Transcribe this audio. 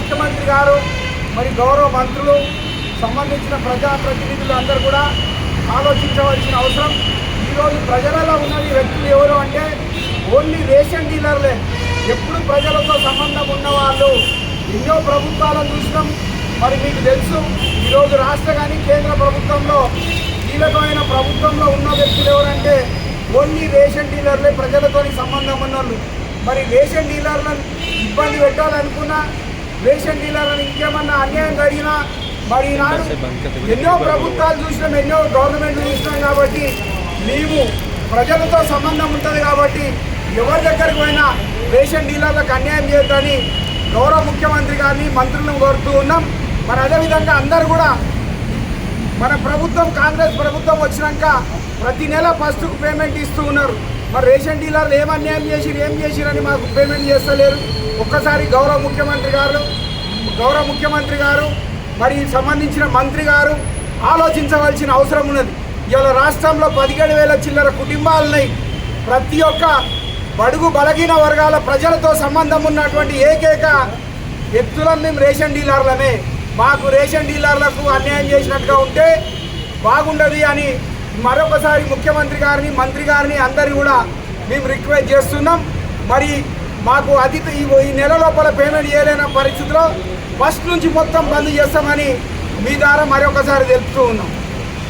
ముఖ్యమంత్రి గారు మరి గౌరవ మంత్రులు సంబంధించిన ప్రజాప్రతినిధులు అందరూ కూడా ఆలోచించవలసిన అవసరం. ఈరోజు ప్రజలలో ఉన్న వ్యక్తులు ఎవరు అంటే ఓన్లీ రేషన్ డీలర్లే. ఎప్పుడు ప్రజలతో సంబంధం ఉన్నవాళ్ళు ఎన్నో ప్రభుత్వాలను చూసినాం. మరి మీకు తెలుసు, ఈరోజు రాష్ట్ర కానీ కేంద్ర ప్రభుత్వంలో కీలకమైన ప్రభుత్వంలో ఉన్న వ్యక్తులు ఎవరంటే ఓన్లీ రేషన్ డీలర్లే, ప్రజలతో సంబంధం ఉన్నోళ్ళు. మరి రేషన్ డీలర్లను ఇబ్బంది పెట్టాలనుకున్నా, రేషన్ డీలర్లను ఇంకేమన్నా అన్యాయం జరిగినా మరి ఈనాడు ఎన్నో ప్రభుత్వాలు చూసినాం, ఎన్నో గవర్నమెంట్లు చూసినాం. కాబట్టి మేము ప్రజలతో సంబంధం ఉంటుంది కాబట్టి ఎవరి దగ్గరికి పోయినా రేషన్ డీలర్లకు అన్యాయం చేయొద్దని గౌరవ ముఖ్యమంత్రి గారిని మంత్రులను కోరుతూ ఉన్నాం. మరి అదేవిధంగా అందరూ కూడా మన ప్రభుత్వం కాంగ్రెస్ ప్రభుత్వం వచ్చినాక ప్రతి నెల ఫస్ట్కు పేమెంట్ ఇస్తూ ఉన్నారు. మరి రేషన్ డీలర్లు ఏం అన్యాయం చేసిరని మాకు పేమెంట్ చేస్తలేరు. ఒక్కసారి గౌరవ ముఖ్యమంత్రి గారు మరి సంబంధించిన మంత్రి గారు ఆలోచించవలసిన అవసరం ఉన్నది. ఇవాళ రాష్ట్రంలో 17,000 చిల్లర కుటుంబాలున్నాయి. ప్రతి ఒక్క బడుగు బలహీన వర్గాల ప్రజలతో సంబంధం ఉన్నటువంటి ఏకైక వ్యక్తులం మేము రేషన్ డీలర్లమే. మాకు రేషన్ డీలర్లకు అన్యాయం చేసినట్టుగా ఉంటే బాగుండదు అని మరొకసారి ముఖ్యమంత్రి గారిని, మంత్రి గారిని అందరినీ కూడా మేము రిక్వెస్ట్ చేస్తున్నాం. మరి మాకు ఈ నెల లోపల పేమెంట్ చేయలేని పరిస్థితిలో ఫస్ట్ నుంచి మొత్తం బంద్ చేస్తామని మీ ద్వారా మరొకసారి తెలుపుతూ ఉన్నాం.